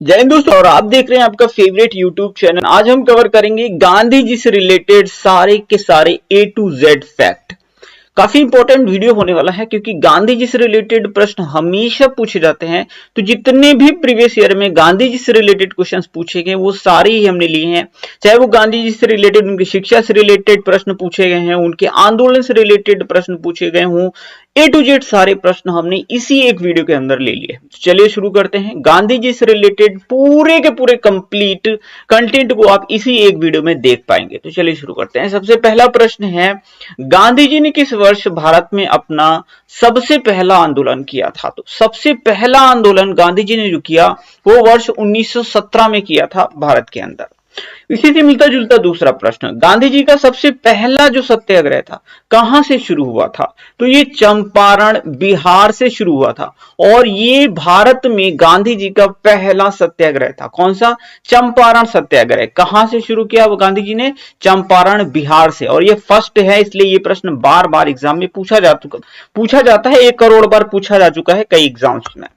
जय हिंद दोस्तों, और आप देख रहे हैं आपका फेवरेट यूट्यूब चैनल। आज हम कवर करेंगे गांधी जी से रिलेटेड सारे के सारे A to Z फैक्ट। काफी इंपॉर्टेंट वीडियो होने वाला है क्योंकि गांधी जी से रिलेटेड प्रश्न हमेशा पूछे जाते हैं। तो जितने भी प्रीवियस ईयर में गांधी जी से रिलेटेड क्वेश्चंस पूछे गए वो सारे ही हमने लिए हैं। चाहे वो गांधी जी से रिलेटेड, उनकी शिक्षा से रिलेटेड प्रश्न पूछे गए हैं, उनके आंदोलन से रिलेटेड प्रश्न पूछे गए हों, A to Z सारे प्रश्न हमने इसी एक वीडियो के अंदर ले लिए। चलिए शुरू करते हैं। गांधी जी से रिलेटेड पूरे के पूरे कंप्लीट कंटेंट को आप इसी एक वीडियो में देख पाएंगे। तो चलिए शुरू करते हैं। सबसे पहला प्रश्न है, गांधी जी ने किस वर्ष भारत में अपना सबसे पहला आंदोलन किया था? तो सबसे पहला आंदोलन गांधी जी ने जो किया वो वर्ष 1917 में किया था भारत के अंदर। इसी से मिलता जुलता दूसरा प्रश्न, गांधी जी का सबसे पहला जो सत्याग्रह था कहां से शुरू हुआ था? तो ये चंपारण बिहार से शुरू हुआ था और ये भारत में गांधी जी का पहला सत्याग्रह था। कौन सा? चंपारण सत्याग्रह। कहां से शुरू किया वो गांधी जी ने? चंपारण बिहार से। और ये फर्स्ट है, इसलिए ये प्रश्न बार बार एग्जाम में पूछा जाता है। 1 करोड़ बार पूछा जा चुका है कई एग्जाम्स में।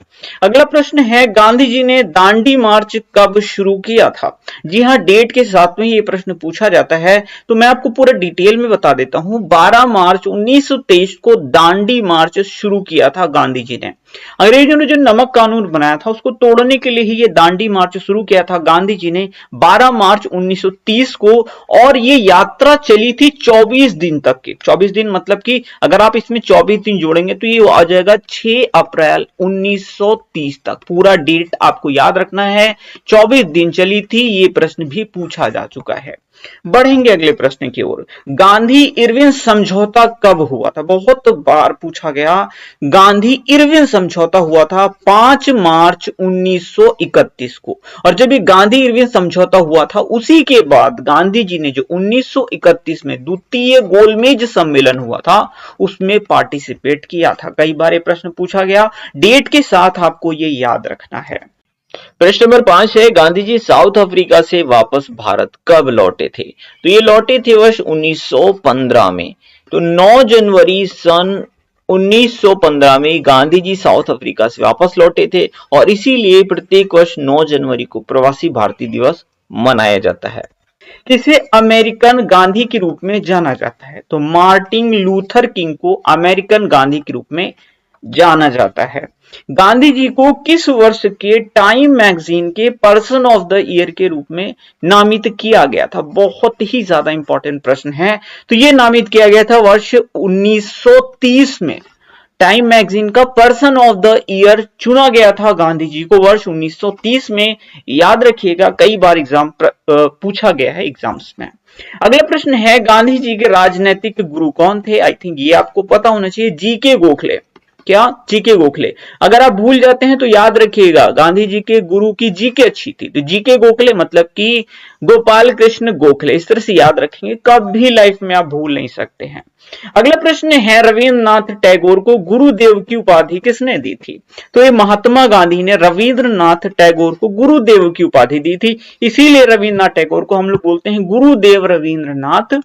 अगला प्रश्न है, गांधी जी ने दांडी मार्च कब शुरू किया था? जी हां, डेट के साथ में ये प्रश्न पूछा जाता है। तो मैं आपको पूरा डिटेल में बता देता हूं। 12 मार्च 1923 को दांडी मार्च शुरू किया था गांधी जी ने। अंग्रेजों ने जो नमक कानून बनाया था उसको तोड़ने के लिए ही ये दांडी मार्च शुरू किया था गांधी जी ने 12 मार्च 1930 को। और ये यात्रा चली थी 24 दिन तक की। 24 दिन मतलब कि अगर आप इसमें 24 दिन जोड़ेंगे तो ये आ जाएगा 6 अप्रैल 1930 तक। पूरा डेट आपको याद रखना है। 24 दिन चली थी। ये प्रश्न भी पूछा जा चुका है। बढ़ेंगे अगले प्रश्न की ओर। गांधी इरविन समझौता कब हुआ था? बहुत बार पूछा गया। गांधी इरविन समझौता हुआ था 5 मार्च 1931 को। और जब ये गांधी इरविन समझौता हुआ था उसी के बाद गांधी जी ने जो 1931 में द्वितीय गोलमेज सम्मेलन हुआ था उसमें पार्टिसिपेट किया था। कई बार ये प्रश्न पूछा गया। डेट के साथ आपको ये याद रखना है। प्रश्न नंबर 5 है, गांधी जी साउथ अफ्रीका से वापस भारत कब लौटे थे? तो ये लौटे थे वर्ष 1915 में। तो 9 जनवरी सन 1915 में गांधी जी साउथ अफ्रीका से वापस लौटे थे और इसीलिए प्रत्येक वर्ष 9 जनवरी को प्रवासी भारतीय दिवस मनाया जाता है। किसे अमेरिकन गांधी के रूप में जाना जाता है? तो मार्टिन लूथर किंग को अमेरिकन गांधी के रूप में जाना जाता है। गांधी जी को किस वर्ष के टाइम मैगजीन के पर्सन ऑफ द ईयर के रूप में नामित किया गया था? बहुत ही ज्यादा इंपॉर्टेंट प्रश्न है। तो यह नामित किया गया था वर्ष 1930 में। टाइम मैगजीन का पर्सन ऑफ द ईयर चुना गया था गांधी जी को वर्ष 1930 में। याद रखिएगा, कई बार एग्जाम पूछा गया है एग्जाम्स में। अगला प्रश्न है, गांधी जी के राजनीतिक गुरु कौन थे? आई थिंक ये आपको पता होना चाहिए। जीके गोखले। क्या? जीके गोखले। अगर आप भूल जाते हैं तो याद रखिएगा, गांधी जी के गुरु की जीके अच्छी थी तो जीके गोखले मतलब कि गोपाल कृष्ण गोखले। इस तरह से याद रखेंगे, कभी लाइफ में आप भूल नहीं सकते हैं। अगला प्रश्न है, रविंद्रनाथ टैगोर को गुरुदेव की उपाधि किसने दी थी? तो ये महात्मा गांधी ने रविंद्रनाथ टैगोर को गुरुदेव की उपाधि दी थी। इसीलिए रविंद्रनाथ टैगोर को हम लोग बोलते हैं गुरुदेव रविंद्रनाथ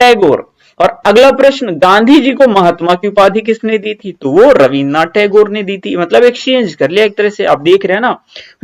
टैगोर। और अगला प्रश्न, गांधी जी को महात्मा की उपाधि किसने दी थी? तो वो रविन्द्रनाथ टैगोर ने दी थी। मतलब एक्सचेंज कर लिया एक तरह से। आप देख रहे हैं ना,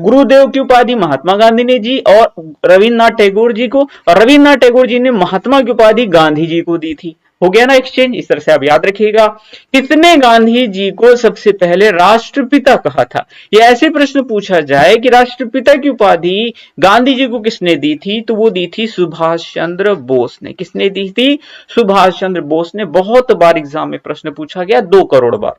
गुरुदेव की उपाधि महात्मा गांधी ने जी और रविन्द्रनाथ टैगोर जी को, और रविन्द्रनाथ टैगोर जी ने महात्मा की उपाधि गांधी जी को दी थी। हो गया ना एक्सचेंज। इस तरह से आप याद रखिएगा। किसने गांधी जी को सबसे पहले राष्ट्रपिता कहा था? ये ऐसे प्रश्न पूछा जाए कि राष्ट्रपिता की उपाधि गांधी जी को किसने दी थी? तो वो दी थी सुभाष चंद्र बोस ने। किसने दी थी? सुभाष चंद्र बोस ने। बहुत बार एग्जाम में प्रश्न पूछा गया, 2 करोड़ बार।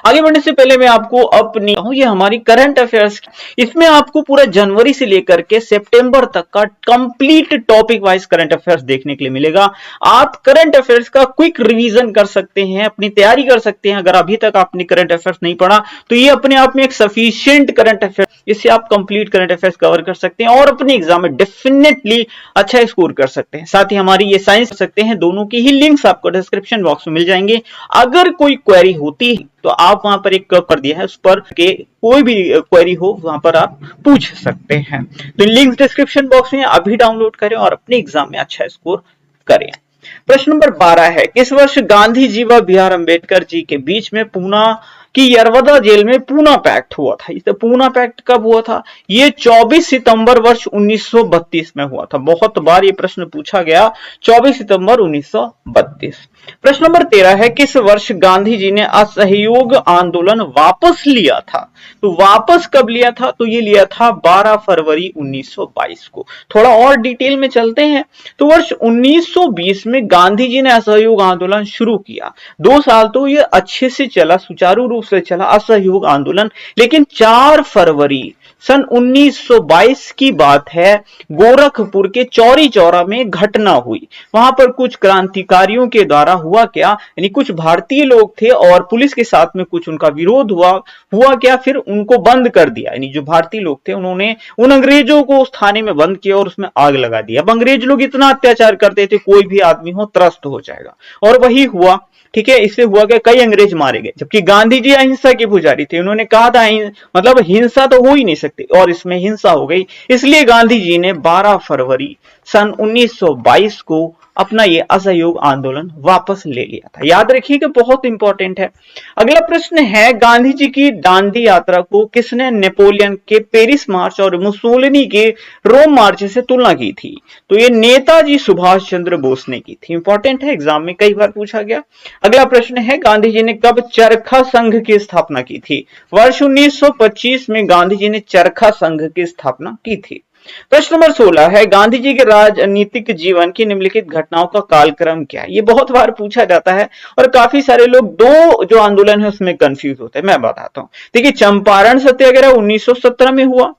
आगे बढ़ने से पहले मैं आपको अपनी ये हमारी करंट अफेयर्स, इसमें आपको पूरा जनवरी से लेकर के सितंबर तक का complete topic wise current affairs देखने के लिए मिलेगा। आप करंट अफेयर्स का क्विक रिवीजन कर सकते हैं, अपनी तैयारी कर सकते हैं। अगर अभी तक आपने करंट अफेयर्स नहीं पढ़ा तो ये अपने आप में एक सफिशिएंट करंट अफेयर्स, इससे आप कंप्लीट करंट अफेयर्स कवर कर सकते हैं और अपने एग्जाम में डेफिनेटली अच्छा स्कोर कर सकते हैं। साथ ही हमारी ये साइंस कर सकते हैं, दोनों की ही लिंक्स आपको डिस्क्रिप्शन बॉक्स में मिल जाएंगे। अगर कोई क्वेरी होती है तो आप वहां पर एक कर दिया है, उस पर के कोई भी क्वेरी हो वहां पर आप पूछ सकते हैं। तो लिंक डिस्क्रिप्शन बॉक्स में अभी डाउनलोड करें और अपने एग्जाम में अच्छा स्कोर करें। प्रश्न नंबर 12 है, किस वर्ष गांधी जी व बी आर अम्बेडकर जी के बीच में पूना कि यरवदा जेल में पूना पैक्ट हुआ था। इसे पूना पैक्ट कब हुआ था? ये 24 सितंबर वर्ष 1932 में हुआ था। बहुत बार ये प्रश्न पूछा गया, 24 सितंबर 1932। प्रश्न नंबर 13 है, किस वर्ष गांधी जी ने असहयोग आंदोलन वापस लिया था? तो वापस कब लिया था? तो ये लिया था 12 फरवरी 1922 को। थोड़ा और डिटेल में चलते हैं। तो वर्ष 1920 में गांधी जी ने असहयोग आंदोलन शुरू किया। 2 साल तो ये अच्छे से चला, सुचारू रूप से चला असहयोग आंदोलन। लेकिन 4 फरवरी सन 1922 की बात है, गोरखपुर के चौरी चौरा में घटना हुई। वहां पर कुछ क्रांतिकारियों के द्वारा हुआ क्या, यानी कुछ भारतीय लोग थे और पुलिस के साथ में कुछ उनका विरोध हुआ क्या, फिर उनको बंद कर दिया। यानी जो भारतीय लोग थे उन्होंने उन अंग्रेजों को उस थाने में बंद किया और उसमें आग लगा दिया। अब अंग्रेज लोग इतना अत्याचार करते थे, कोई भी आदमी हो त्रस्त हो जाएगा, और वही हुआ। ठीक है, इससे हुआ कि कई अंग्रेज मारे गए, जबकि गांधी जी अहिंसा के पुजारी थे। उन्होंने कहा था मतलब हिंसा तो हो ही नहीं सकती, और इसमें हिंसा हो गई। इसलिए गांधी जी ने 12 फरवरी सन 1922 को अपना ये असहयोग आंदोलन वापस ले लिया था। याद रखिएगा, बहुत इंपॉर्टेंट है। अगला प्रश्न है, गांधी जी की दांडी यात्रा को किसने नेपोलियन के पेरिस मार्च और मुसोलिनी के रोम मार्च से तुलना की थी? तो ये नेताजी सुभाष चंद्र बोस ने की थी। इंपॉर्टेंट है, एग्जाम में कई बार पूछा गया। अगला प्रश्न है, गांधी जी ने कब चरखा संघ की स्थापना की थी? वर्ष 1925 में गांधी जी ने चरखा संघ की स्थापना की थी। प्रश्न नंबर 16 है, गांधी जी के राजनीतिक जीवन की निम्नलिखित घटनाओं का कालक्रम क्या है? ये बहुत बार पूछा जाता है और काफी सारे लोग दो जो आंदोलन है उसमें कंफ्यूज होते हैं। मैं बताता हूं। देखिए, चंपारण सत्याग्रह 1917 में हुआ,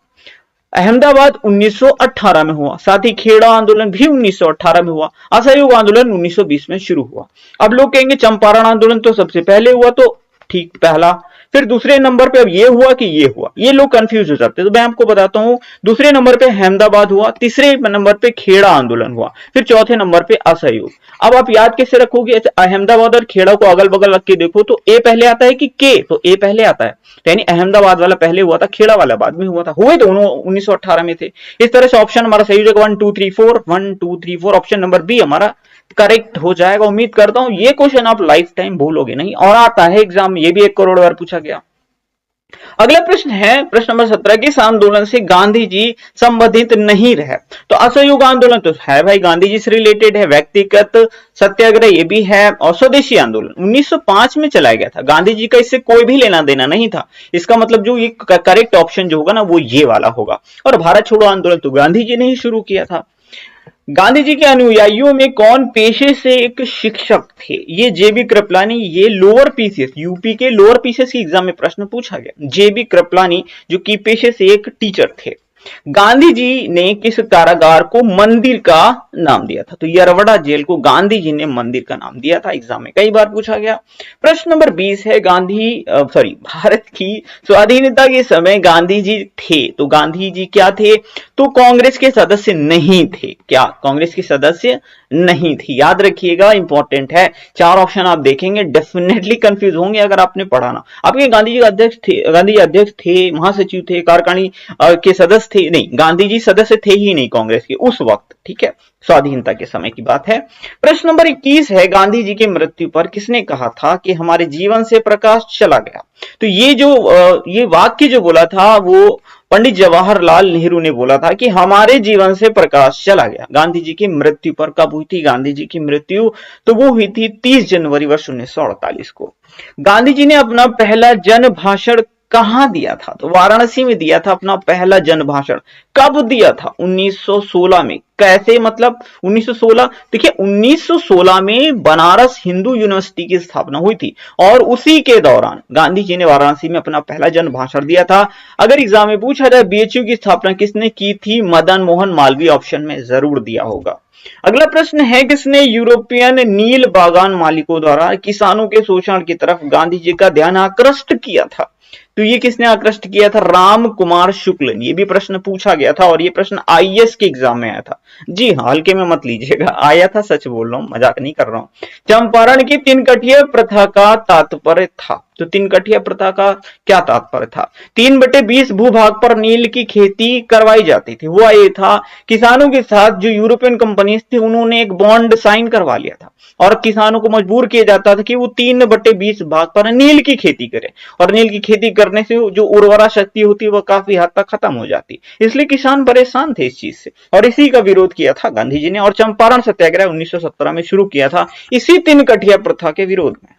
अहमदाबाद 1918 में हुआ, साथ ही खेड़ा आंदोलन भी 1918 में हुआ, असहयोग आंदोलन 1920 में शुरू हुआ। अब लोग कहेंगे चंपारण आंदोलन तो सबसे पहले हुआ, तो ठीक, पहला। फिर दूसरे नंबर पे अब ये हुआ कि ये हुआ, ये लोग कंफ्यूज हो जाते हैं। तो मैं आपको बताता हूं, दूसरे नंबर पे अहमदाबाद हुआ, तीसरे नंबर पे खेड़ा आंदोलन हुआ, फिर चौथे नंबर पे असहयोग। अब आप याद कैसे रखोगे? अहमदाबाद और खेड़ा को अगल बगल रख के देखो तो ए पहले आता है कि के? तो ए पहले आता है, यानी अहमदाबाद वाला पहले हुआ था, खेड़ा वाला बाद में हुआ था। हुए दोनों 1918 में थे। इस तरह से ऑप्शन हमारा सही हो जाएगा 1 2 3 4 1 2 3 4। ऑप्शन नंबर बी हमारा करेक्ट हो जाएगा। उम्मीद करता हूं ये क्वेश्चन आप लाइफ टाइम भूलोगे नहीं, और आता है एग्जाम में, ये भी 1 करोड़ बार पूछा गया। अगला प्रश्न है, प्रश्न नंबर 17, किस आंदोलन से गांधी जी संबंधित नहीं रहे? तो असहयोग आंदोलन तो है भाई, गांधी जी से रिलेटेड है। व्यक्तिगत सत्याग्रह ये भी है, और स्वदेशी आंदोलन 1905 में चलाया गया था। गांधी जी का इससे कोई भी लेना देना नहीं था। इसका मतलब जो ये करेक्ट ऑप्शन जो होगा ना, वो ये वाला होगा। और भारत छोड़ो आंदोलन तो गांधी जी ने ही शुरू किया था। गांधी जी के अनुयायियों में कौन पेशे से एक शिक्षक थे? ये जेबी कृपलानी। ये लोअर पीसीएस, यूपी के लोअर पीसीएस की एग्जाम में प्रश्न पूछा गया। जेबी कृपलानी जो कि पेशे से एक टीचर थे। गांधी जी ने किस कारागार को मंदिर का नाम दिया था? तो यरवड़ा जेल को गांधी जी ने मंदिर का नाम दिया था। एग्जाम में कई बार पूछा गया। प्रश्न नंबर 20 है, भारत की स्वाधीनता के समय गांधी जी थे, तो गांधी जी क्या थे? तो कांग्रेस के सदस्य नहीं थे। क्या कांग्रेस के सदस्य नहीं थे? याद रखिएगा, इंपॉर्टेंट है। 4 ऑप्शन आप देखेंगे, डेफिनेटली कंफ्यूज होंगे अगर आपने पढ़ा ना। आपके गांधी जी अध्यक्ष थे, गांधी जी अध्यक्ष थे, महासचिव थे, कार्यकारिणी के सदस्य थे? नहीं, गांधी जी सदस्य थे ही नहीं कांग्रेस के उस वक्त। ठीक है, स्वाधीनता के समय की बात है। प्रश्न नंबर 21 है, गांधी जी की मृत्यु पर किसने कहा था कि हमारे जीवन से प्रकाश चला गया? तो ये वाक्य जो बोला था वो पंडित जवाहरलाल नेहरू ने बोला था कि हमारे जीवन से प्रकाश चला गया। गांधी जी की मृत्यु पर कब हुई थी गांधी जी की मृत्यु? तो वो हुई थी 30 जनवरी वर्ष 1948 को। गांधी जी ने अपना पहला जन भाषण कहां दिया था? तो वाराणसी में दिया था अपना पहला जन भाषण। कब दिया था? 1916 में। कैसे मतलब 1916? देखिए, 1916 में बनारस हिंदू यूनिवर्सिटी की स्थापना हुई थी और उसी के दौरान गांधी जी ने वाराणसी में अपना पहला जन भाषण दिया था। अगर एग्जाम में पूछा जाए बीएचयू की स्थापना किसने की थी? मदन मोहन मालवीय ऑप्शन में जरूर दिया होगा। अगला प्रश्न है, किसने यूरोपियन नील बागान मालिकों द्वारा किसानों के शोषण की तरफ गांधी जी का ध्यान आकृष्ट किया था? तो ये किसने आकृष्ट किया था? राम कुमार शुक्ल ने। ये भी प्रश्न पूछा गया था और ये प्रश्न आईएएस के एग्जाम में आया था। जी हाँ, हल्के में मत लीजिएगा, आया था, सच बोल रहा हूं, मजाक नहीं कर रहा हूं। चंपारण की 3 कठिया प्रथा का तात्पर्य था? तो 3 कठिया प्रथा का क्या तात्पर्य था? 3/20 भूभाग पर नील की खेती करवाई जाती थी। वो ये था, किसानों के साथ जो यूरोपियन कंपनीज थी उन्होंने एक बॉन्ड साइन करवा लिया था और किसानों को मजबूर किया जाता था कि वो 3/20 भाग पर नील की खेती करें, और नील की खेती करने से जो उर्वरा शक्ति होती है वो काफी हद तक खत्म हो जाती, इसलिए किसान परेशान थे इस चीज से, और इसी का विरोध किया था गांधी जी ने, और चंपारण सत्याग्रह 1917 में शुरू किया था इसी 3 कठिया प्रथा के विरोध में।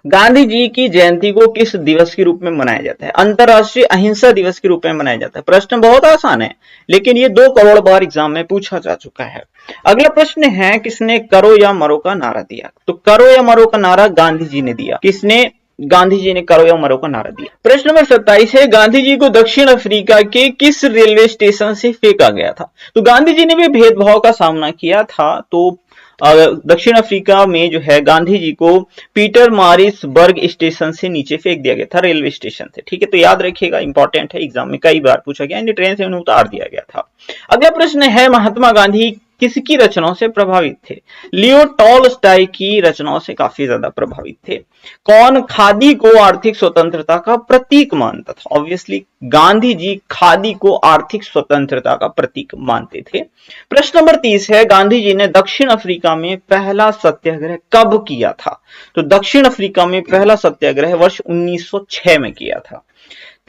गांधी जी की जयंती को किस दिवस के रूप में मनाया जाता है? अंतरराष्ट्रीय अहिंसा दिवस के रूप में मनाया जाता है। प्रश्न बहुत आसान है, लेकिन ये 2 करोड़ बार एग्जाम में पूछा जा चुका है। अगला प्रश्न है, किसने करो या मरो का नारा दिया? तो करो या मरो का नारा गांधी जी ने दिया। किसने? गांधी जी ने करो या मरो का नारा दिया। प्रश्न नंबर 27 है, गांधी जी को दक्षिण अफ्रीका के किस रेलवे स्टेशन से फेंका गया था? तो गांधी जी ने भी भेदभाव का सामना किया था, तो दक्षिण अफ्रीका में जो है गांधी जी को पीटर मारिसबर्ग स्टेशन से नीचे फेंक दिया गया था, रेलवे स्टेशन से। ठीक है, तो याद रखिएगा, इंपॉर्टेंट है, एग्जाम में कई बार पूछा गया, ट्रेन से उन्हें उतार दिया गया था। अगला प्रश्न है, महात्मा गांधी किसकी रचनाओं से प्रभावित थे? लियो टॉलस्टॉय की रचनाओं से काफी ज्यादा प्रभावित थे। कौन खादी को आर्थिक स्वतंत्रता का प्रतीक मानता था? ऑब्वियसली गांधी जी खादी को आर्थिक स्वतंत्रता का प्रतीक मानते थे। प्रश्न नंबर 30 है, गांधी जी ने दक्षिण अफ्रीका में पहला सत्याग्रह कब किया था? तो दक्षिण अफ्रीका में पहला सत्याग्रह वर्ष 1906 में किया था।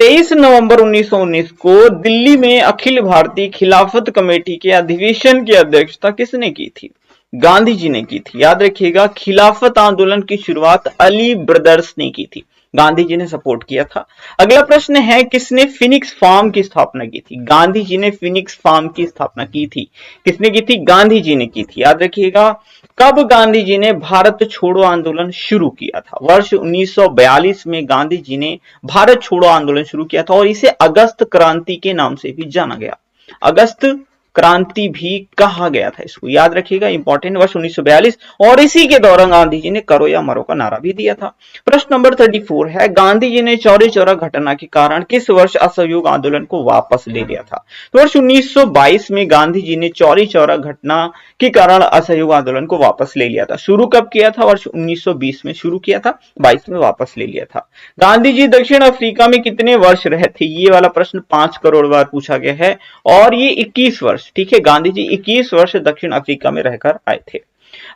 23 नवंबर 1919 को दिल्ली में अखिल भारतीय खिलाफत कमेटी के अधिवेशन की अध्यक्षता किसने की थी? गांधी जी ने की थी। याद रखिएगा, खिलाफत आंदोलन की शुरुआत अली ब्रदर्स ने की थी, गांधी जी ने सपोर्ट किया था। अगला प्रश्न है, किसने फिनिक्स फार्म की स्थापना की थी? गांधी जी ने फिनिक्स फार्म की स्थापना की थी। किसने की थी? गांधी जी ने की थी। याद रखिएगा, कब गांधी जी ने भारत छोड़ो आंदोलन शुरू किया था? वर्ष 1942 में गांधी जी ने भारत छोड़ो आंदोलन शुरू किया था, और इसे अगस्त क्रांति के नाम से भी जाना गया। अगस्त क्रांति भी कहा गया था इसको, याद रखिएगा, इंपॉर्टेंट, वर्ष 1942, और इसी के दौरान गांधी जी ने करो या मरो का नारा भी दिया था। प्रश्न नंबर 34 है, गांधी जी ने चौरी चौरा घटना के कारण किस वर्ष असहयोग आंदोलन को वापस ले लिया था? तो वर्ष 1922 में गांधी जी ने चौरी चौरा घटना के कारण असहयोग आंदोलन को वापस ले लिया था। शुरू कब किया था? वर्ष 1920 में शुरू किया था, 22 में वापस ले लिया था। गांधी जी दक्षिण अफ्रीका में कितने वर्ष रहे थे? ये वाला प्रश्न 5 करोड़ बार पूछा गया है, और ये 21 वर्ष। ठीक है, गांधी जी 21 वर्ष दक्षिण अफ्रीका में रहकर आए थे।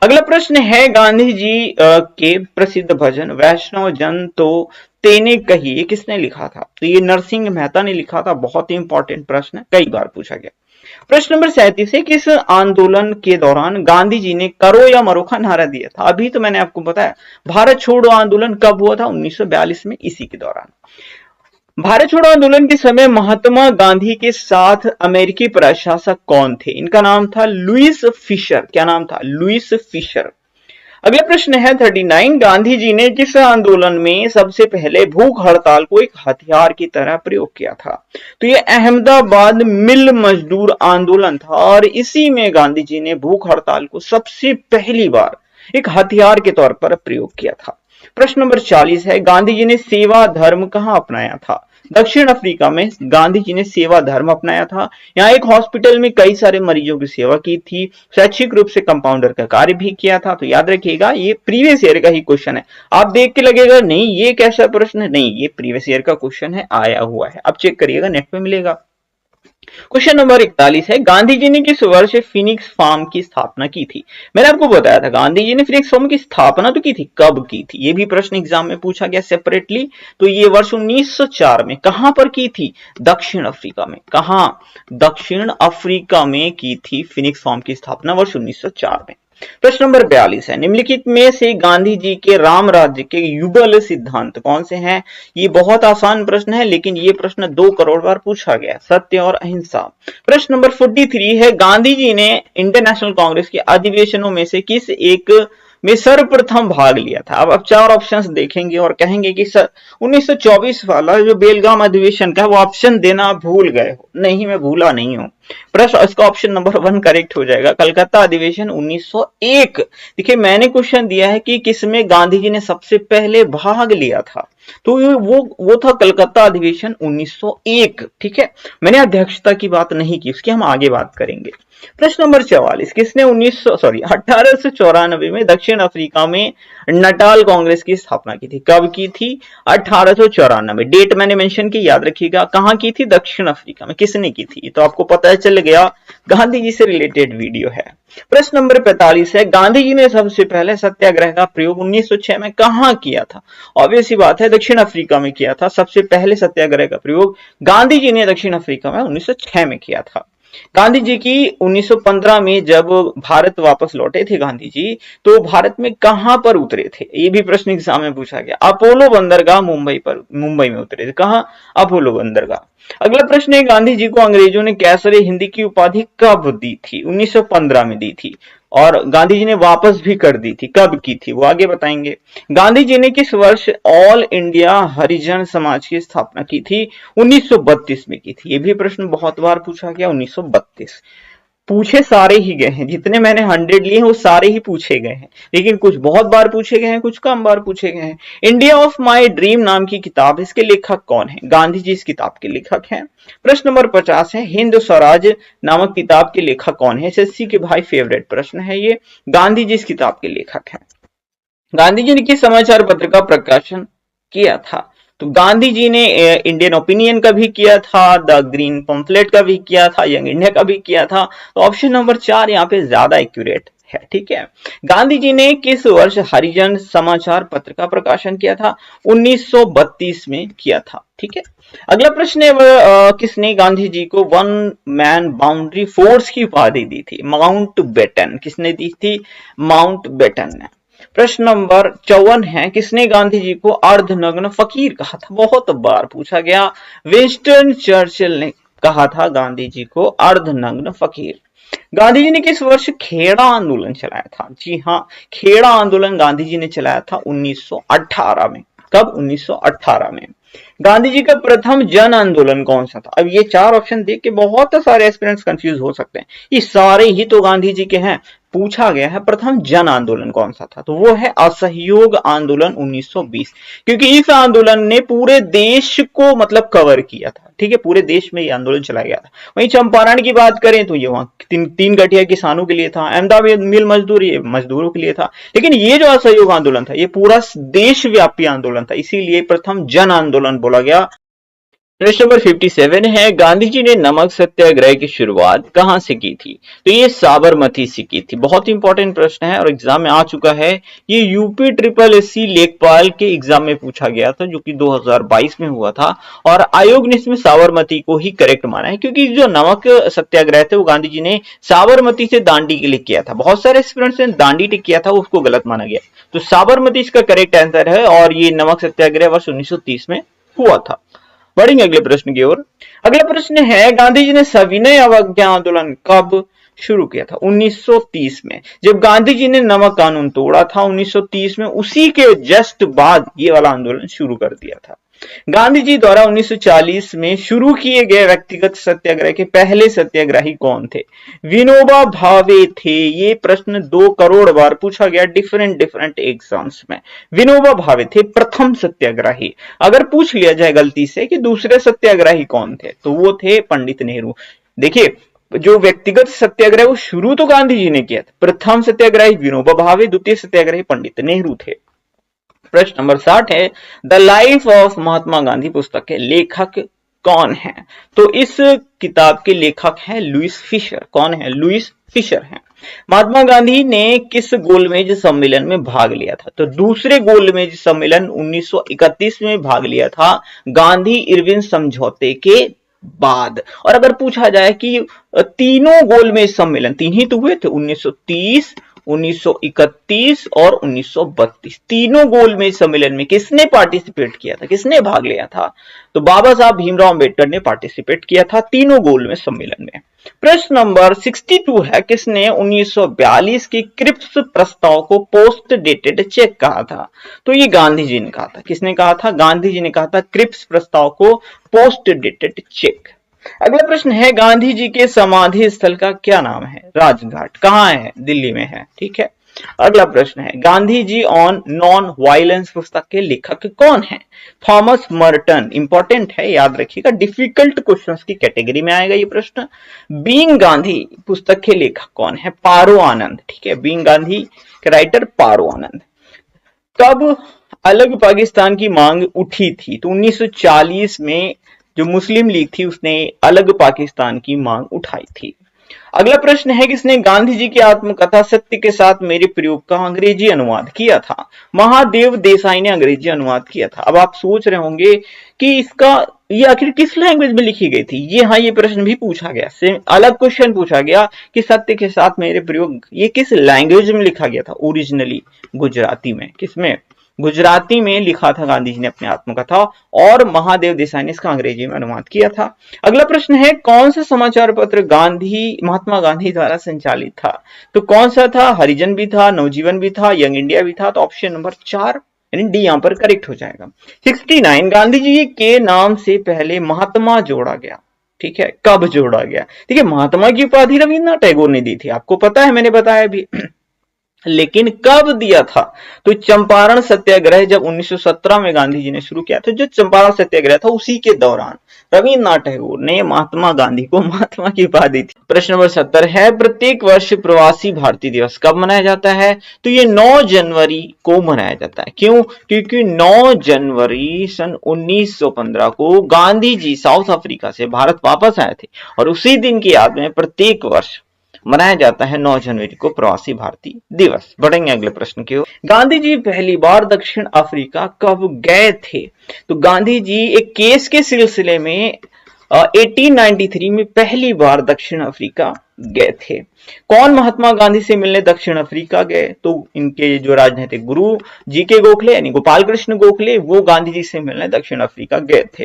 अगला प्रश्न है, गांधी जी के प्रसिद्ध भजन वैष्णव जन तो तेने कही, ये किसने लिखा था? तो ये नरसिंह मेहता ने लिखा था। बहुत ही इंपॉर्टेंट प्रश्न है, कई बार पूछा गया। प्रश्न नंबर 37 है, किस आंदोलन के दौरान गांधी जी ने करो या मरो का नारा दिया था? अभी तो मैंने आपको बताया, भारत छोड़ो आंदोलन कब हुआ था? 1942 में, इसी के दौरान। भारत छोड़ो आंदोलन के समय महात्मा गांधी के साथ अमेरिकी प्रशासक कौन थे? इनका नाम था लुईस फिशर। क्या नाम था? Louis Fisher. अगला प्रश्न है 39, गांधी जी ने किस आंदोलन में सबसे पहले भूख हड़ताल को एक हथियार की तरह प्रयोग किया था? तो ये अहमदाबाद मिल मजदूर आंदोलन था, और इसी में गांधी जी ने भूख हड़ताल को सबसे पहली बार एक हथियार के तौर पर प्रयोग किया था। प्रश्न नंबर 40 है, गांधी जी ने सेवा धर्म कहां अपनाया था? दक्षिण अफ्रीका में गांधी जी ने सेवा धर्म अपनाया था। यहाँ एक हॉस्पिटल में कई सारे मरीजों की सेवा की थी, शैक्षिक रूप से कंपाउंडर का कार्य भी किया था। तो याद रखिएगा, ये प्रीवियस ईयर का ही क्वेश्चन है। आप देख के लगेगा नहीं ये कैसा प्रश्न है, नहीं, ये प्रीवियस ईयर का क्वेश्चन है, आया हुआ है, अब चेक करिएगा, नेट पे मिलेगा। क्वेश्चन नंबर 41 है, गांधी जी ने किस वर्ष फिनिक्स फार्म की स्थापना की थी? मैंने आपको बताया था गांधी जी ने फिनिक्स फार्म की स्थापना तो की थी, कब की थी? ये भी प्रश्न एग्जाम में पूछा गया सेपरेटली। तो ये वर्ष 1904 में। कहां पर की थी? दक्षिण अफ्रीका में। कहां? दक्षिण अफ्रीका में की थी फिनिक्स फार्म की स्थापना, वर्ष 1904 में। प्रश्न नंबर 42 है, निम्नलिखित में से गांधी जी के राम राज्य के युगल सिद्धांत कौन से हैं? ये बहुत आसान प्रश्न है, लेकिन ये प्रश्न 2 करोड़ बार पूछा गया, सत्य और अहिंसा। प्रश्न नंबर 43 है, गांधी जी ने इंडियन नेशनल कांग्रेस के अधिवेशनों में से किस एक में सर्वप्रथम भाग लिया था? अब आप 4 ऑप्शंस देखेंगे और कहेंगे कि 1924 वाला जो बेलगाम अधिवेशन का, वो ऑप्शन देना भूल गए हो। नहीं, मैं भूला नहीं हूं। प्रश्न इसका ऑप्शन नंबर 1 करेक्ट हो जाएगा, कलकत्ता अधिवेशन 1901। देखिए, मैंने क्वेश्चन दिया है कि किसमें गांधी जी ने सबसे पहले भाग लिया था, तो वो था कलकत्ता अधिवेशन 1901। ठीक है, मैंने अध्यक्षता की बात नहीं की, उसकी हम आगे बात करेंगे। प्रश्न नंबर 44, किसने 1894 में दक्षिण अफ्रीका में नटाल कांग्रेस की स्थापना की थी। कब की थी? 1894। डेट मैंने मेंशन की, याद रखिएगा। कहां की थी? दक्षिण अफ्रीका में। किसने की थी? तो आपको पता चल गया, गांधी जी से रिलेटेड वीडियो है। प्रश्न नंबर 45 है, गांधी जी ने सबसे पहले सत्याग्रह का प्रयोग 1906 में कहां किया था? ऑब्वियस ही बात है, दक्षिण अफ्रीका में किया था। सबसे पहले सत्याग्रह का प्रयोग गांधी जी ने दक्षिण अफ्रीका में 1906 में किया था। गांधी जी की 1915 में जब भारत वापस लौटे थे गांधी जी, तो भारत में कहां पर उतरे थे? ये भी प्रश्न एग्जाम में पूछा गया। अपोलो बंदरगाह मुंबई में उतरे थे। कहां? अपोलो बंदरगाह। अगला प्रश्न है, गांधी जी को अंग्रेजों ने कैसरे हिंद की उपाधि कब दी थी? 1915 में दी थी, और गांधी जी ने वापस भी कर दी थी। कब की थी वो आगे बताएंगे। गांधी जी ने किस वर्ष ऑल इंडिया हरिजन समाज की स्थापना की थी? 1932 में की थी। ये भी प्रश्न बहुत बार पूछा गया। 1932 पूछे सारे ही गए हैं, जितने मैंने 100 लिए हैं वो सारे ही पूछे गए हैं, लेकिन कुछ बहुत बार पूछे गए हैं, कुछ कम बार पूछे गए हैं। इंडिया ऑफ माई ड्रीम नाम की किताब, इसके लेखक कौन है? गांधी जी इस किताब के लेखक हैं। प्रश्न नंबर 50 है, हिंद स्वराज नामक किताब के लेखक कौन है? एसएससी के भाई फेवरेट प्रश्न है ये। गांधी जी इस किताब के लेखक हैं। गांधी जी ने किस समाचार पत्र का प्रकाशन किया था? तो गांधी जी ने इंडियन ओपिनियन का भी किया था, द ग्रीन पंफलेट का भी किया था, यंग इंडिया का भी किया था। तो ऑप्शन नंबर 4 यहाँ पे ज्यादा एक्यूरेट है। ठीक है। गांधी जी ने किस वर्ष हरिजन समाचार पत्र का प्रकाशन किया था? 1932 में किया था। ठीक है। अगला प्रश्न है, किसने गांधी जी को वन मैन बाउंड्री फोर्स की उपाधि दी थी? Mountbatten. किसने दी थी? माउंट बेटन ने। प्रश्न नंबर 54 है, किसने गांधी जी को अर्धनग्न फकीर कहा था? बहुत बार पूछा गया। विंस्टन चर्चिल ने कहा था गांधी जी को अर्धनग्न फकीर। गांधी जी ने किस वर्ष खेड़ा आंदोलन चलाया था? जी हां, खेड़ा आंदोलन गांधी जी ने चलाया था 1918 में। कब? 1918 में। गांधी जी का प्रथम जन आंदोलन कौन सा था? अब ये 4 ऑप्शन देख के बहुत सारे एस्पिरेंट्स कंफ्यूज हो सकते हैं। ये सारे ही तो गांधी जी के हैं। पूछा गया है प्रथम जन आंदोलन कौन सा था, तो वो है असहयोग आंदोलन 1920, क्योंकि इस आंदोलन ने पूरे देश को मतलब कवर किया था। ठीक है, पूरे देश में ये आंदोलन चलाया गया था। वहीं चंपारण की बात करें तो ये वहां तीन गठिया किसानों के लिए था। अहमदाबाद मिल मजदूर, ये मजदूरों के लिए था। लेकिन ये जो असहयोग आंदोलन था, ये पूरा देशव्यापी आंदोलन था, इसीलिए प्रथम जन आंदोलन बोला गया। प्रश्न नंबर 57 है, गांधी जी ने नमक सत्याग्रह की शुरुआत कहां से की थी? तो ये साबरमती से की थी। बहुत इंपॉर्टेंट प्रश्न है और एग्जाम में आ चुका है। ये यूपी ट्रिपल एससी लेखपाल के एग्जाम में पूछा गया था, जो कि 2022 में हुआ था, और आयोग ने इसमें साबरमती को ही करेक्ट माना है, क्योंकि जो नमक सत्याग्रह थे वो गांधी जी ने साबरमती से दांडी के लिए किया था। बहुत सारे स्टूडेंट्स ने दांडी टिक किया था, उसको गलत माना गया। तो साबरमती इसका करेक्ट आंसर है, और ये नमक सत्याग्रह वर्ष 1930 में हुआ था। बढ़ेंगे अगले प्रश्न की ओर। अगला प्रश्न है, गांधी जी ने सविनय अवज्ञा आंदोलन कब शुरू किया था? 1930 में, जब गांधी जी ने नमक कानून तोड़ा था 1930 में, उसी के जस्ट बाद ये वाला आंदोलन शुरू कर दिया था। गांधी जी द्वारा 1940 में शुरू किए गए व्यक्तिगत सत्याग्रह के पहले सत्याग्रही कौन थे? विनोबा भावे थे। ये प्रश्न 2 करोड़ बार पूछा गया डिफरेंट एग्जाम्स में। विनोबा भावे थे प्रथम सत्याग्रही। अगर पूछ लिया जाए गलती से कि दूसरे सत्याग्रही कौन थे, तो वो थे पंडित नेहरू। देखिए, जो व्यक्तिगत सत्याग्रह वो शुरू तो गांधी जी ने किया था। प्रथम सत्याग्रही विनोबा भावे, द्वितीय सत्याग्रही पंडित नेहरू थे। प्रश्न नंबर 60 है, the life of Mahatma Gandhi पुस्तक के लेखक कौन है? तो इस किताब के लेखक हैं लुईस फिशर। कौन है? लुईस फिशर हैं। महात्मा गांधी ने किस गोलमेज सम्मेलन में भाग लिया था? तो दूसरे गोलमेज सम्मेलन 1931 में भाग लिया था, गांधी इरविन समझौते के बाद। और अगर पूछा जाए कि तीनों गोलमेज सम्मेलन, 3 ही तो हुए थे, 1930, 1931 और 1932, तीनों गोलमेज सम्मेलन में किसने पार्टिसिपेट किया था? किसने भाग लिया था? तो बाबा साहब भीमराव अंबेडकर ने पार्टिसिपेट किया था तीनों गोलमेज सम्मेलन में। प्रश्न नंबर 62 है, किसने 1942 के क्रिप्स प्रस्ताव को पोस्ट डेटेड चेक कहा था? तो ये गांधी जी ने कहा था। किसने कहा था? गांधी जी ने कहा था क्रिप्स प्रस्ताव को पोस्ट डेटेड चेक। अगला प्रश्न है, गांधी जी के समाधि स्थल का क्या नाम है? राजघाट। कहां है? दिल्ली में है। ठीक है। अगला प्रश्न है, Gandhi ji on non violence पुस्तक के लेखक कौन है? Thomas Merton. इंपॉर्टेंट है, याद रखिएगा, डिफिकल्ट क्वेश्चंस की कैटेगरी में आएगा ये प्रश्न। बीइंग गांधी पुस्तक के लेखक कौन है? पारो आनंद। ठीक है, बीइंग गांधी के राइटर पारो आनंद। कब अलग पाकिस्तान की मांग उठी थी? तो 1940 में जो मुस्लिम लीग थी उसने अलग पाकिस्तान की मांग उठाई थी। अगला प्रश्न है, किसने गांधी जी की आत्मकथा सत्य के साथ मेरे प्रयोग का अंग्रेजी अनुवाद किया था? महादेव देसाई ने अंग्रेजी अनुवाद किया था। अब आप सोच रहे होंगे कि इसका ये आखिर किस लैंग्वेज में लिखी गई थी? ये हाँ, ये प्रश्न भी पूछा गया, सेम अलग क्वेश्चन पूछा गया कि सत्य के साथ मेरे प्रयोग ये किस लैंग्वेज में लिखा गया था? ओरिजिनली गुजराती में। किसमें? गुजराती में लिखा था गांधी जी ने अपनी आत्मकथा, और महादेव देसाई ने इसका अंग्रेजी में अनुवाद किया था। अगला प्रश्न है, कौन सा समाचार पत्र महात्मा गांधी द्वारा संचालित था? तो कौन सा था? हरिजन भी था, नवजीवन भी था, यंग इंडिया भी था। तो ऑप्शन नंबर 4 यानी डी यहां पर करेक्ट हो जाएगा। 69, गांधी जी के नाम से पहले महात्मा जोड़ा गया। ठीक है, कब जोड़ा गया? ठीक है, महात्मा की उपाधि रविन्द्रनाथ टैगोर ने दी थी, आपको पता है, मैंने बताया भी लेकिन कब दिया था? तो चंपारण सत्याग्रह जब 1917 में गांधी जी ने शुरू किया था, जो चंपारण सत्याग्रह था उसी के दौरान रविन्द्रनाथ टैगोर ने महात्मा गांधी को महात्मा की उपाधि दी। प्रश्न नंबर 70 है, प्रत्येक वर्ष प्रवासी भारतीय दिवस कब मनाया जाता है? तो ये 9 जनवरी को मनाया जाता है। क्यों? क्योंकि 9 जनवरी सन 1915 को गांधी जी साउथ अफ्रीका से भारत वापस आए थे, और उसी दिन की याद में प्रत्येक वर्ष मनाया जाता है 9 जनवरी को प्रवासी भारतीय दिवस। बढ़ेंगे अगले प्रश्न की ओर। गांधी जी पहली बार दक्षिण अफ्रीका कब गए थे? तो गांधी जी एक केस के सिलसिले में 1893 में पहली बार दक्षिण अफ्रीका गए थे। कौन महात्मा गांधी से मिलने दक्षिण अफ्रीका गए? तो इनके जो राजनीतिक गुरु जीके गोखले यानी गोपाल कृष्ण गोखले, वो गांधी जी से मिलने दक्षिण अफ्रीका गए थे।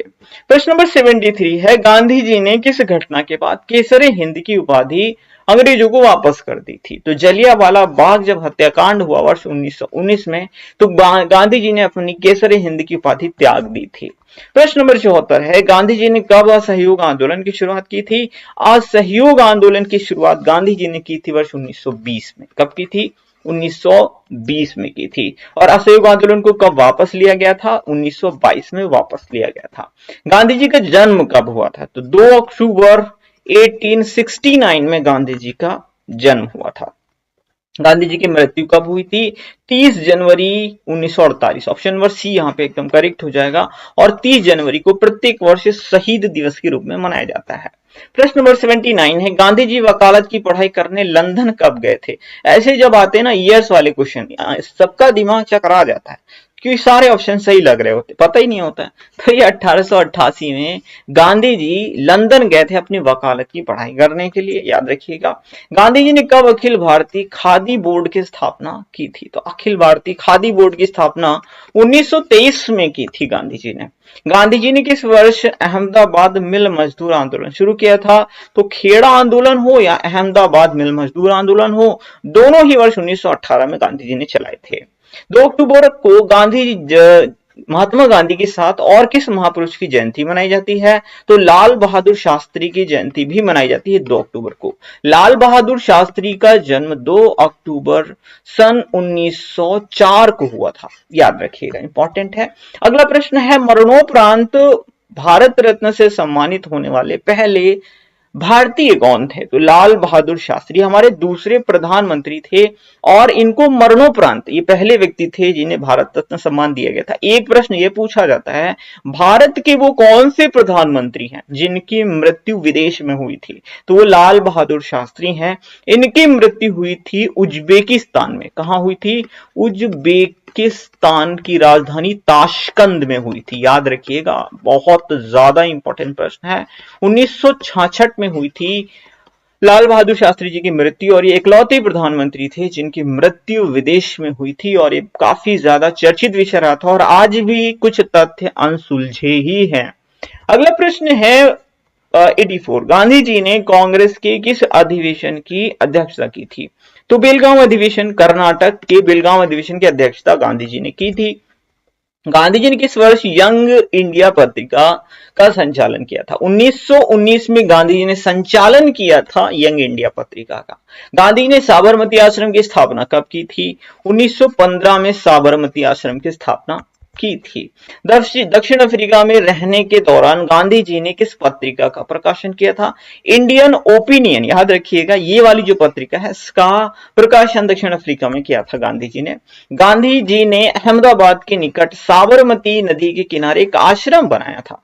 प्रश्न नंबर 73 है, गांधी जी ने किस घटना के बाद केसरे हिंद की उपाधि अंग्रेजों को वापस कर दी थी? तो जलियांवाला बाग जब हत्याकांड हुआ वर्ष 1919 में, तो गांधी जी ने अपनी केसरे हिंद की उपाधि त्याग दी थी। प्रश्न नंबर 74 है, गांधी जी ने कब असहयोग आंदोलन की शुरुआत की थी? असहयोग आंदोलन की शुरुआत गांधी जी ने की थी वर्ष 1920 में। कब की थी? 1920 में की थी। और असहयोग आंदोलन को कब वापस लिया गया था? 1922 में वापस लिया गया था। गांधी जी का जन्म कब हुआ था? तो 2 अक्टूबर 1869 में गांधी जी का जन्म हुआ था। गांधी जी की मृत्यु कब हुई थी? 30 जनवरी 1948। ऑप्शन नंबर सी यहाँ पे एकदम करेक्ट हो जाएगा। और 30 जनवरी को प्रत्येक वर्ष शहीद दिवस के रूप में मनाया जाता है। प्रश्न नंबर 79 है, गांधी जी वकालत की पढ़ाई करने लंदन कब गए थे? ऐसे जब आते हैं ना ईयर्स वाले क्वेश्चन, सबका दिमाग चकरा जाता है क्योंकि सारे ऑप्शन सही लग रहे होते, पता ही नहीं होता है। तो ये 1888 में गांधी जी लंदन गए थे अपनी वकालत की पढ़ाई करने के लिए, याद रखिएगा। गांधी जी ने कब अखिल भारतीय खादी बोर्ड की स्थापना की थी? तो अखिल भारतीय खादी बोर्ड की स्थापना 1923 में की थी गांधी जी ने। गांधी जी ने किस वर्ष अहमदाबाद मिल मजदूर आंदोलन शुरू किया था? तो खेड़ा आंदोलन हो या अहमदाबाद मिल मजदूर आंदोलन हो, दोनों ही वर्ष 1918 में गांधी जी ने चलाए थे। 2 अक्टूबर को महात्मा गांधी के साथ और किस महापुरुष की जयंती मनाई जाती है? तो लाल बहादुर शास्त्री की जयंती भी मनाई जाती है 2 अक्टूबर को। लाल बहादुर शास्त्री का जन्म 2 अक्टूबर सन 1904 को हुआ था, याद रखिएगा, इंपॉर्टेंट है। अगला प्रश्न है, मरणोपरांत भारत रत्न से सम्मानित होने वाले पहले भारतीय कौन थे? तो लाल बहादुर शास्त्री हमारे दूसरे प्रधानमंत्री थे, और इनको मरणोपरांत ये पहले व्यक्ति थे जिन्हें भारत रत्न सम्मान दिया गया था। एक प्रश्न ये पूछा जाता है, भारत के वो कौन से प्रधानमंत्री हैं जिनकी मृत्यु विदेश में हुई थी? तो वो लाल बहादुर शास्त्री हैं। इनकी मृत्यु हुई थी उज्बेकिस्तान में। कहां हुई थी? उज्बेकिस्तान की राजधानी ताशकंद में हुई थी, याद रखिएगा, बहुत ज्यादा इंपॉर्टेंट प्रश्न है। 1966 में हुई थी लाल बहादुर शास्त्री जी की मृत्यु, और ये इकलौते प्रधानमंत्री थे जिनकी मृत्यु विदेश में हुई थी, और ये काफी ज्यादा चर्चित विषय रहा था, और आज भी कुछ तथ्य अनसुलझे ही हैं। अगला प्रश्न है 84, गांधी जी ने कांग्रेस के किस अधिवेशन की अध्यक्षता की थी? तो बेलगांव अधिवेशन, कर्नाटक के बेलगांव अधिवेशन की अध्यक्षता गांधी जी ने की थी। गांधी जी ने किस वर्ष यंग इंडिया पत्रिका का संचालन किया था? 1919 में गांधी जी ने संचालन किया था यंग इंडिया पत्रिका का। गांधी जी ने साबरमती आश्रम की स्थापना कब की थी? 1915 में साबरमती आश्रम की स्थापना की थी। दक्षिण अफ्रीका में रहने के दौरान गांधी जी ने किस पत्रिका का प्रकाशन किया था? इंडियन ओपिनियन, याद रखिएगा ये वाली जो पत्रिका है इसका प्रकाशन दक्षिण अफ्रीका में किया था गांधी जी ने। गांधी जी ने अहमदाबाद के निकट साबरमती नदी के किनारे एक आश्रम बनाया था।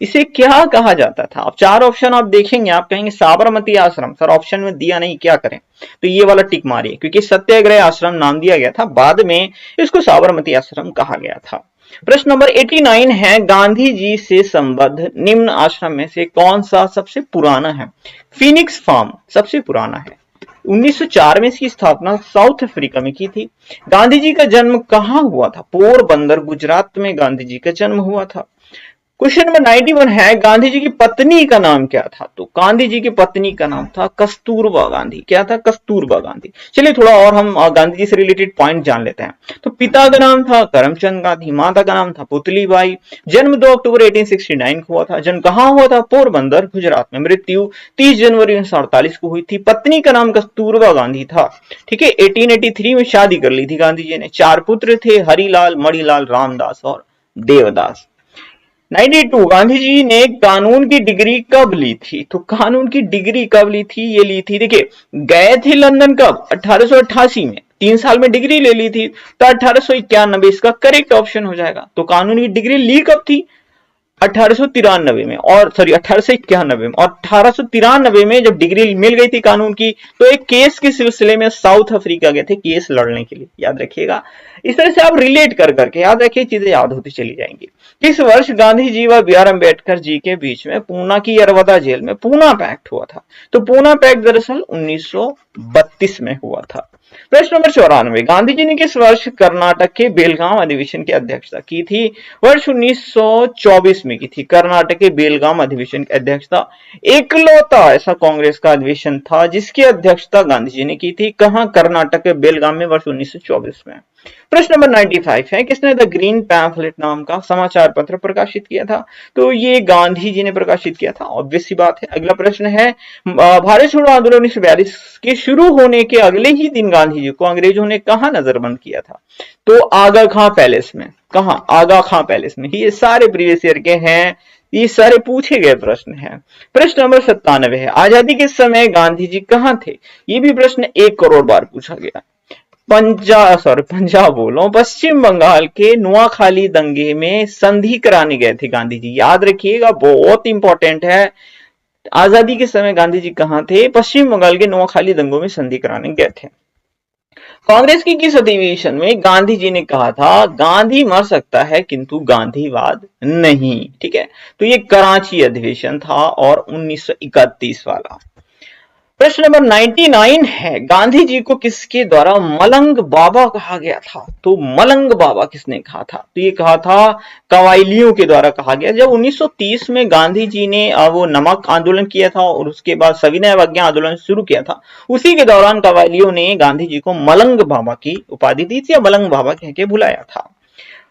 इसे क्या कहा जाता था? आप चार ऑप्शन आप देखेंगे, आप कहेंगे साबरमती आश्रम, सर ऑप्शन में दिया नहीं, क्या करें? तो ये वाला टिक मारिए, क्योंकि सत्याग्रह आश्रम नाम दिया गया था, बाद में इसको साबरमती आश्रम कहा गया था। प्रश्न नंबर 89 है, गांधी जी से संबद्ध निम्न आश्रम में से कौन सा सबसे पुराना है? फिनिक्स फार्म सबसे पुराना है। 1904 में इसकी स्थापना साउथ अफ्रीका में की थी। गांधी जी का जन्म कहां हुआ था? पोरबंदर, गुजरात में गांधी जी का जन्म हुआ था। क्वेश्चन नंबर 91 है, गांधी जी की पत्नी का नाम क्या था? तो गांधी जी की पत्नी का नाम था कस्तूरबा गांधी। क्या था? कस्तूरबा गांधी। चलिए थोड़ा और हम गांधी जी से रिलेटेड पॉइंट जान लेते हैं। तो पिता का नाम था करमचंद गांधी, माता का नाम था पुतलीबाई। जन्म 2 अक्टूबर 1869 को हुआ था। जन्म कहां हुआ था? पोरबंदर, गुजरात में। मृत्यु 30 जनवरी 1948 को हुई थी। पत्नी का नाम कस्तूरबा गांधी था। ठीक है। 1883 में शादी कर ली थी गांधी जी ने। 4 पुत्र थे, हरिलाल, मणिलाल, रामदास और देवदास। 92, गांधी जी ने कानून की डिग्री कब ली थी? तो कानून की डिग्री कब ली थी? ये ली थी, देखिए गए थे लंदन कब? 1888 में, 3 साल में डिग्री ले ली थी, तो 1891 इसका करेक्ट ऑप्शन हो जाएगा। तो कानून की डिग्री ली कब थी? 1893 में, और सॉरी 1891 में। और 1893 में जब डिग्री मिल गई थी कानून की, तो एक केस के सिलसिले में साउथ अफ्रीका गए थे केस लड़ने के लिए, याद रखिएगा। इस तरह से आप रिलेट कर करके याद रखिए, चीजें याद होती चली जाएंगी। किस वर्ष गांधी जी व बी आर अम्बेडकर जी के बीच में पूना की यरवदा जेल में पूना पैक्ट हुआ था? तो पूना पैक्ट दरअसल 1932 में हुआ था। प्रश्न नंबर 94, गांधी जी ने किस वर्ष कर्नाटक के बेलगांव अधिवेशन की अध्यक्षता की थी? वर्ष 1924 में की थी। कर्नाटक के बेलगांव अधिवेशन की अध्यक्षता एकलौता ऐसा कांग्रेस का अधिवेशन था जिसकी अध्यक्षता गांधी जी ने की थी। कहां? कर्नाटक के बेलगांव में, वर्ष 1924 में। प्रश्न नंबर 95 है, किसने द ग्रीन पैम्फलेट नाम का समाचार पत्र प्रकाशित किया था? तो ये गांधी जी ने प्रकाशित किया था, ऑब्वियस सी बात है। अगला प्रश्न है, भारत छोड़ो आंदोलन 1942 के शुरू होने के अगले ही दिन गांधी जी को अंग्रेजों ने कहां नजरबंद किया था? तो आगा खां पैलेस में। कहां? आगा खां पैलेस में। ये सारे प्रीवियस ईयर के हैं, ये सारे पूछे गए प्रश्न हैं। प्रश्न नंबर 97 है, आजादी के समय गांधी जी कहां थे? ये भी प्रश्न 1 करोड़ बार पूछा गया। पंजाब बोलो, पश्चिम बंगाल के नुआखाली दंगे में संधि कराने गए थे गांधी जी, याद रखिएगा, बहुत इंपॉर्टेंट है। आजादी के समय गांधी जी कहां थे? पश्चिम बंगाल के नुआखाली दंगों में संधि कराने गए थे। कांग्रेस की किस अधिवेशन में गांधी जी ने कहा था, गांधी मर सकता है किंतु गांधीवाद नहीं? ठीक है, तो ये कराची अधिवेशन था और 1931 वाला। प्रश्न नंबर 99 है, गांधी जी को किसके द्वारा मलंग बाबा कहा गया था? तो मलंग बाबा किसने कहा था? तो ये कहा था कवायलियों के द्वारा कहा गया। जब 1930 में गांधी जी ने वो नमक आंदोलन किया था और उसके बाद सविनय अवज्ञा आंदोलन शुरू किया था, उसी के दौरान कवायलियों ने गांधी जी को मलंग बाबा की उपाधि दी थी या मलंग बाबा कह के बुलाया था।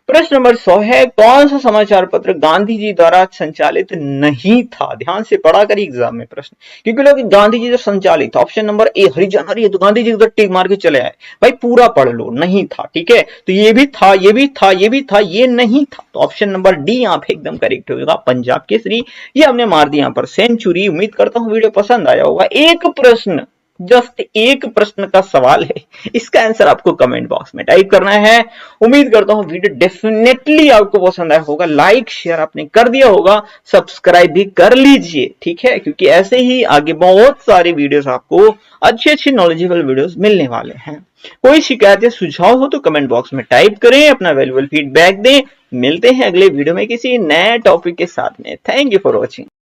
प्रश्न नंबर 100 है, कौन सा समाचार पत्र गांधी जी द्वारा संचालित नहीं था? ध्यान से पढ़ा करिए एग्जाम में प्रश्न, क्योंकि लोग गांधी जी द्वारा संचालित था। ऑप्शन नंबर ए हरिजन, अरे तो गांधी जी उधर टिक मार के चले आए, भाई पूरा पढ़ लो, नहीं था। ठीक है, तो ये भी था, ये भी था, ये भी था, ये नहीं था। तो ऑप्शन नंबर डी यहाँ पे एकदम करेक्ट होगा, पंजाब केसरी। ये हमने मार दिया यहाँ पर सेंचुरी। उम्मीद करता हूँ वीडियो पसंद आया होगा। एक प्रश्न, जस्ट एक प्रश्न का सवाल है, इसका आंसर आपको कमेंट बॉक्स में टाइप करना है। उम्मीद करता हूं वीडियो डेफिनेटली आपको पसंद आया होगा। लाइक शेयर आपने कर दिया होगा, सब्सक्राइब भी कर लीजिए, ठीक है, क्योंकि ऐसे ही आगे बहुत सारे वीडियोस आपको अच्छे अच्छे नॉलेजेबल वीडियोस मिलने वाले हैं। कोई शिकायत या सुझाव हो तो कमेंट बॉक्स में टाइप करें, अपना वैल्यूएबल फीडबैक दें। मिलते हैं अगले वीडियो में किसी नए टॉपिक के साथ में। Thank you for watching.